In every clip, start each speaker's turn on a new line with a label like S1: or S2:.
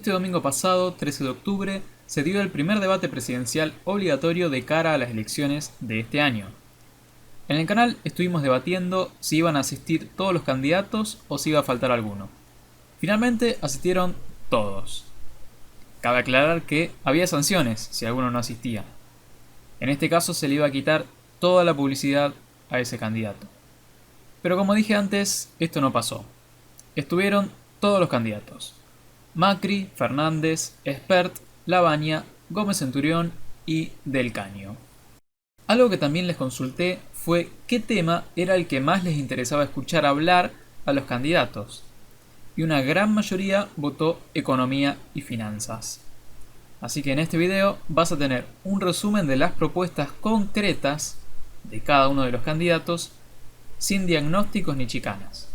S1: Este domingo pasado, 13 de octubre, se dio el primer debate presidencial obligatorio de cara a las elecciones de este año. En el canal estuvimos debatiendo si iban a asistir todos los candidatos o si iba a faltar alguno. Finalmente asistieron todos. Cabe aclarar que había sanciones si alguno no asistía. En este caso se le iba a quitar toda la publicidad a ese candidato. Pero como dije antes, esto no pasó. Estuvieron todos los candidatos: Macri, Fernández, Espert, Lavagna, Gómez Centurión y Del Caño. Algo que también les consulté fue qué tema era el que más les interesaba escuchar hablar a los candidatos, y una gran mayoría votó economía y finanzas. Así que en este video vas a tener un resumen de las propuestas concretas de cada uno de los candidatos, sin diagnósticos ni chicanas.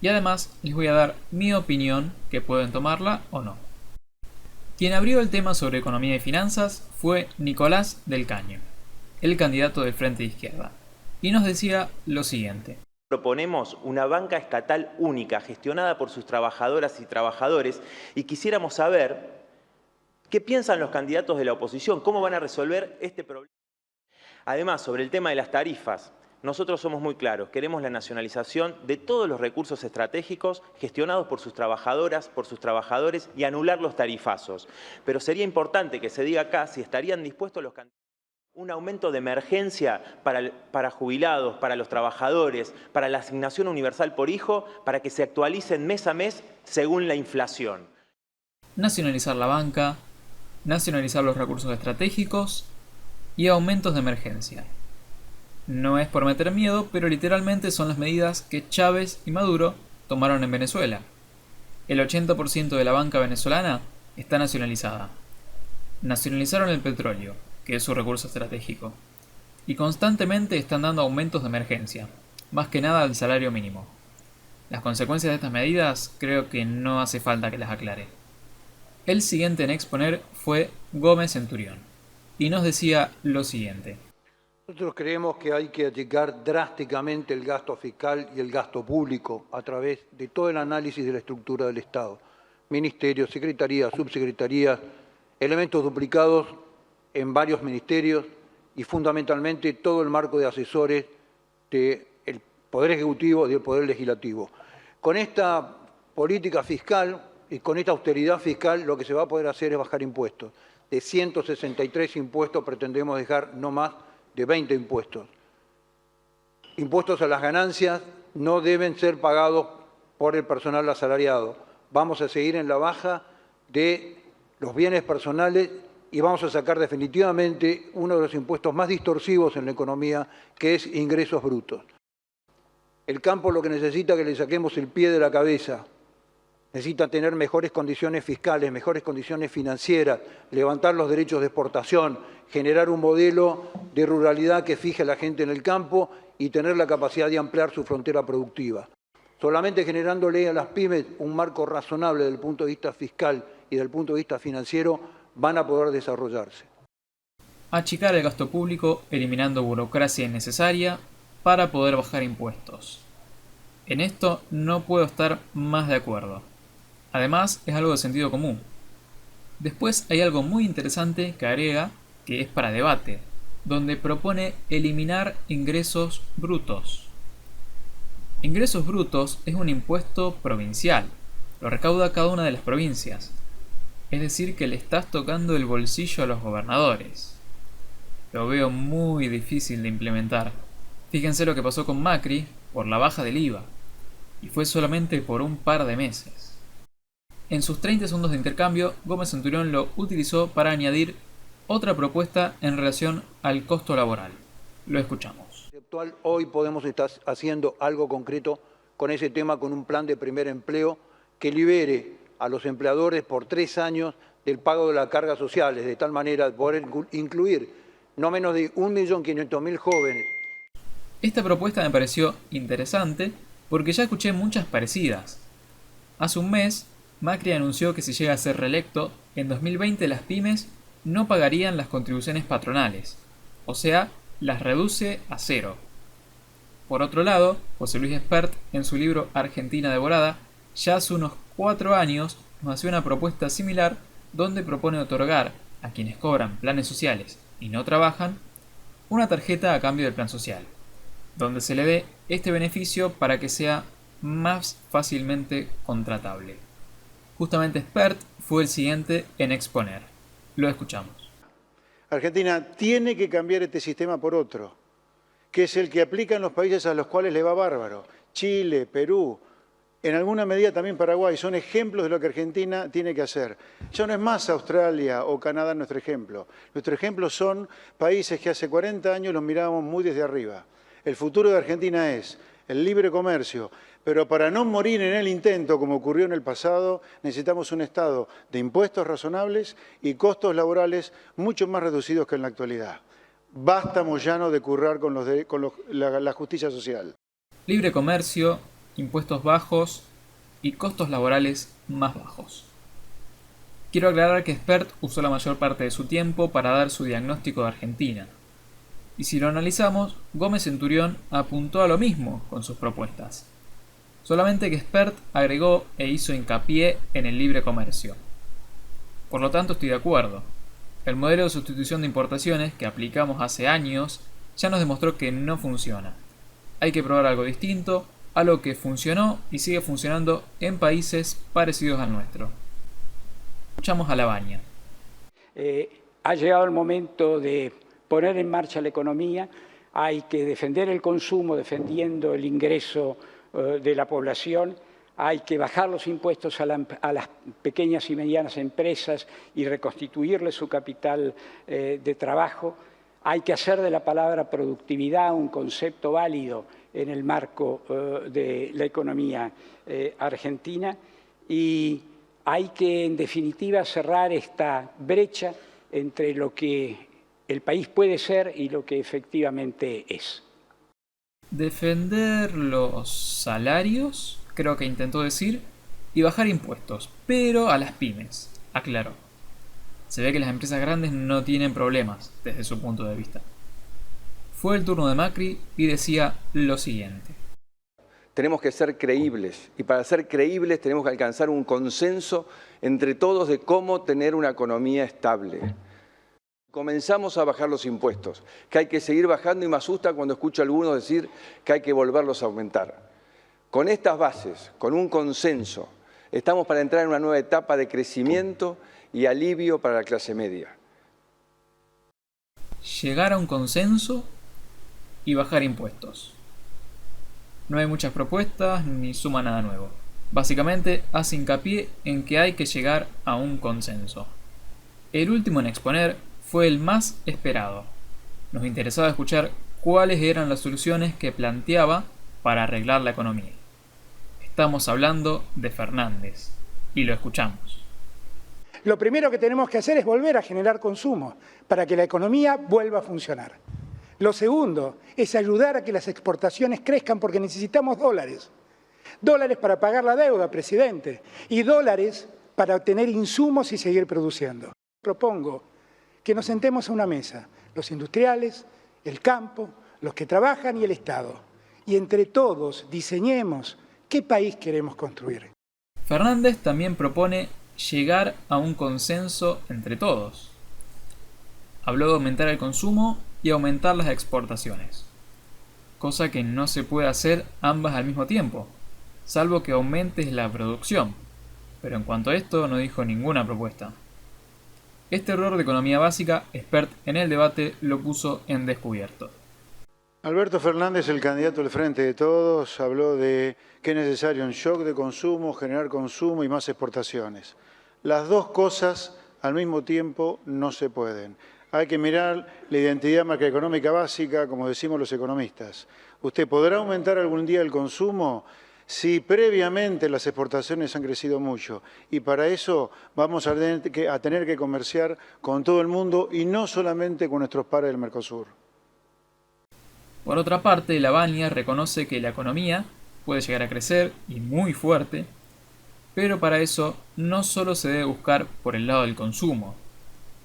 S1: Y además les voy a dar mi opinión, que pueden tomarla o no. Quien abrió el tema sobre economía y finanzas fue Nicolás Del Caño, el candidato del Frente de Izquierda, y nos decía lo siguiente.
S2: Proponemos una banca estatal única, gestionada por sus trabajadoras y trabajadores, y quisiéramos saber qué piensan los candidatos de la oposición, cómo van a resolver este problema. Además, sobre el tema de las tarifas, nosotros somos muy claros, queremos la nacionalización de todos los recursos estratégicos gestionados por sus trabajadoras, por sus trabajadores, y anular los tarifazos. Pero sería importante que se diga acá si estarían dispuestos los candidatos a un aumento de emergencia para jubilados, para los trabajadores, para la asignación universal por hijo, para que se actualicen mes a mes según la inflación.
S1: Nacionalizar la banca, nacionalizar los recursos estratégicos y aumentos de emergencia. No es por meter miedo, pero literalmente son las medidas que Chávez y Maduro tomaron en Venezuela. El 80% de la banca venezolana está nacionalizada. Nacionalizaron el petróleo, que es su recurso estratégico, y constantemente están dando aumentos de emergencia, más que nada al salario mínimo. Las consecuencias de estas medidas creo que no hace falta que las aclare. El siguiente en exponer fue Gómez Centurión, y nos decía lo siguiente.
S3: Nosotros creemos que hay que achicar drásticamente el gasto fiscal y el gasto público a través de todo el análisis de la estructura del Estado. Ministerios, secretarías, subsecretarías, elementos duplicados en varios ministerios y fundamentalmente todo el marco de asesores del Poder Ejecutivo y del Poder Legislativo. Con esta política fiscal y con esta austeridad fiscal lo que se va a poder hacer es bajar impuestos. De 163 impuestos pretendemos dejar no más de 20 impuestos. Impuestos a las ganancias no deben ser pagados por el personal asalariado. Vamos a seguir en la baja de los bienes personales y vamos a sacar definitivamente uno de los impuestos más distorsivos en la economía, que es ingresos brutos. El campo lo que necesita es que le saquemos el pie de la cabeza. Necesita tener mejores condiciones fiscales, mejores condiciones financieras, levantar los derechos de exportación, generar un modelo de ruralidad que fije a la gente en el campo y tener la capacidad de ampliar su frontera productiva. Solamente generándole a las pymes un marco razonable desde el punto de vista fiscal y desde el punto de vista financiero van a poder desarrollarse.
S1: Achicar el gasto público eliminando burocracia innecesaria para poder bajar impuestos. En esto no puedo estar más de acuerdo. Además, es algo de sentido común. Después hay algo muy interesante que agrega, que es para debate, donde propone eliminar ingresos brutos. Ingresos brutos es un impuesto provincial, lo recauda cada una de las provincias. Es decir, que le estás tocando el bolsillo a los gobernadores. Lo veo muy difícil de implementar. Fíjense lo que pasó con Macri por la baja del IVA, y fue solamente por un par de meses. En sus 30 segundos de intercambio, Gómez Centurión lo utilizó para añadir otra propuesta en relación al costo laboral. Lo escuchamos.
S3: Hoy podemos estar haciendo algo concreto con ese tema, con un plan de primer empleo que libere a los empleadores por 3 años del pago de las cargas sociales, de tal manera de poder incluir no menos de 1.500.000 jóvenes.
S1: Esta propuesta me pareció interesante porque ya escuché muchas parecidas. Hace un mes, Macri anunció que si llega a ser reelecto, en 2020 las pymes no pagarían las contribuciones patronales, o sea, las reduce a 0. Por otro lado, José Luis Espert, en su libro Argentina Devorada, ya hace unos 4 años nos hacía una propuesta similar donde propone otorgar a quienes cobran planes sociales y no trabajan una tarjeta a cambio del plan social, donde se le dé este beneficio para que sea más fácilmente contratable. Justamente Spert fue el siguiente en exponer. Lo escuchamos.
S4: Argentina tiene que cambiar este sistema por otro, que es el que aplican los países a los cuales le va bárbaro. Chile, Perú, en alguna medida también Paraguay, son ejemplos de lo que Argentina tiene que hacer. Ya no es más Australia o Canadá nuestro ejemplo. Nuestro ejemplo son países que hace 40 años los mirábamos muy desde arriba. El futuro de Argentina es el libre comercio, pero para no morir en el intento, como ocurrió en el pasado, necesitamos un Estado de impuestos razonables y costos laborales mucho más reducidos que en la actualidad. Basta, Moyano, de currar con la justicia social.
S1: Libre comercio, impuestos bajos y costos laborales más bajos. Quiero aclarar que Spert usó la mayor parte de su tiempo para dar su diagnóstico de Argentina. Y si lo analizamos, Gómez Centurión apuntó a lo mismo con sus propuestas. Solamente que Spert agregó e hizo hincapié en el libre comercio. Por lo tanto, estoy de acuerdo. El modelo de sustitución de importaciones que aplicamos hace años ya nos demostró que no funciona. Hay que probar algo distinto, algo que funcionó y sigue funcionando en países parecidos al nuestro. Escuchamos a Lavagna.
S5: Ha llegado el momento de poner en marcha la economía, hay que defender el consumo defendiendo el ingreso de la población, hay que bajar los impuestos a las pequeñas y medianas empresas y reconstituirles su capital de trabajo, hay que hacer de la palabra productividad un concepto válido en el marco de la economía argentina y hay que, en definitiva, cerrar esta brecha entre lo que el país puede ser y lo que efectivamente es.
S1: Defender los salarios, creo que intentó decir, y bajar impuestos, pero a las pymes, aclaró. Se ve que las empresas grandes no tienen problemas desde su punto de vista. Fue el turno de Macri y decía lo siguiente.
S6: Tenemos que ser creíbles y para ser creíbles tenemos que alcanzar un consenso entre todos de cómo tener una economía estable. Comenzamos a bajar los impuestos, que hay que seguir bajando y me asusta cuando escucho a algunos decir que hay que volverlos a aumentar. Con estas bases, con un consenso, estamos para entrar en una nueva etapa de crecimiento y alivio para la clase media.
S1: Llegar a un consenso y bajar impuestos. No hay muchas propuestas ni suma nada nuevo. Básicamente hace hincapié en que hay que llegar a un consenso. El último en exponer fue el más esperado. Nos interesaba escuchar cuáles eran las soluciones que planteaba para arreglar la economía. Estamos hablando de Fernández y lo escuchamos.
S7: Lo primero que tenemos que hacer es volver a generar consumo para que la economía vuelva a funcionar. Lo segundo es ayudar a que las exportaciones crezcan porque necesitamos dólares. Dólares para pagar la deuda, presidente, y dólares para obtener insumos y seguir produciendo. Propongo que nos sentemos a una mesa, los industriales, el campo, los que trabajan y el Estado, y entre todos diseñemos qué país queremos construir.
S1: Fernández también propone llegar a un consenso entre todos. Habló de aumentar el consumo y aumentar las exportaciones, cosa que no se puede hacer ambas al mismo tiempo, salvo que aumentes la producción, pero en cuanto a esto no dijo ninguna propuesta. Este error de economía básica, Spert en el debate lo puso en descubierto.
S4: Alberto Fernández, el candidato del Frente de Todos, habló de que es necesario un shock de consumo, generar consumo y más exportaciones. Las dos cosas al mismo tiempo no se pueden. Hay que mirar la identidad macroeconómica básica, como decimos los economistas. ¿Usted podrá aumentar algún día el consumo? Si previamente las exportaciones han crecido mucho y para eso vamos a tener que comerciar con todo el mundo y no solamente con nuestros pares del Mercosur.
S1: Por otra parte, Lavagna reconoce que la economía puede llegar a crecer y muy fuerte, pero para eso no solo se debe buscar por el lado del consumo.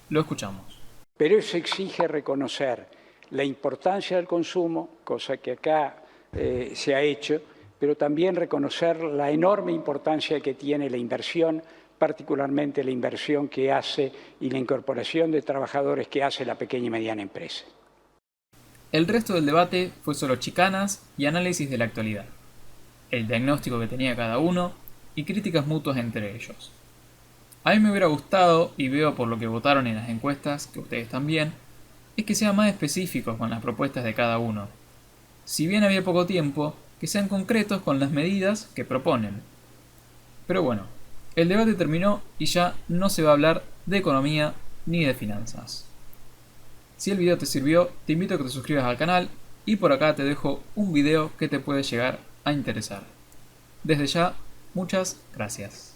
S1: Lo escuchamos.
S5: Pero eso exige reconocer la importancia del consumo, cosa que acá se ha hecho, pero también reconocer la enorme importancia que tiene la inversión particularmente la inversión que hace y la incorporación de trabajadores que hace la pequeña y mediana empresa.
S1: El resto del debate fue solo chicanas y análisis de la actualidad, el diagnóstico que tenía cada uno y críticas mutuas entre ellos. A mí me hubiera gustado, y veo por lo que votaron en las encuestas, que ustedes también, es que sean más específicos con las propuestas de cada uno. Si bien había poco tiempo, que sean concretos con las medidas que proponen. Pero bueno, el debate terminó y ya no se va a hablar de economía ni de finanzas. Si el video te sirvió, te invito a que te suscribas al canal y por acá te dejo un video que te puede llegar a interesar. Desde ya, muchas gracias.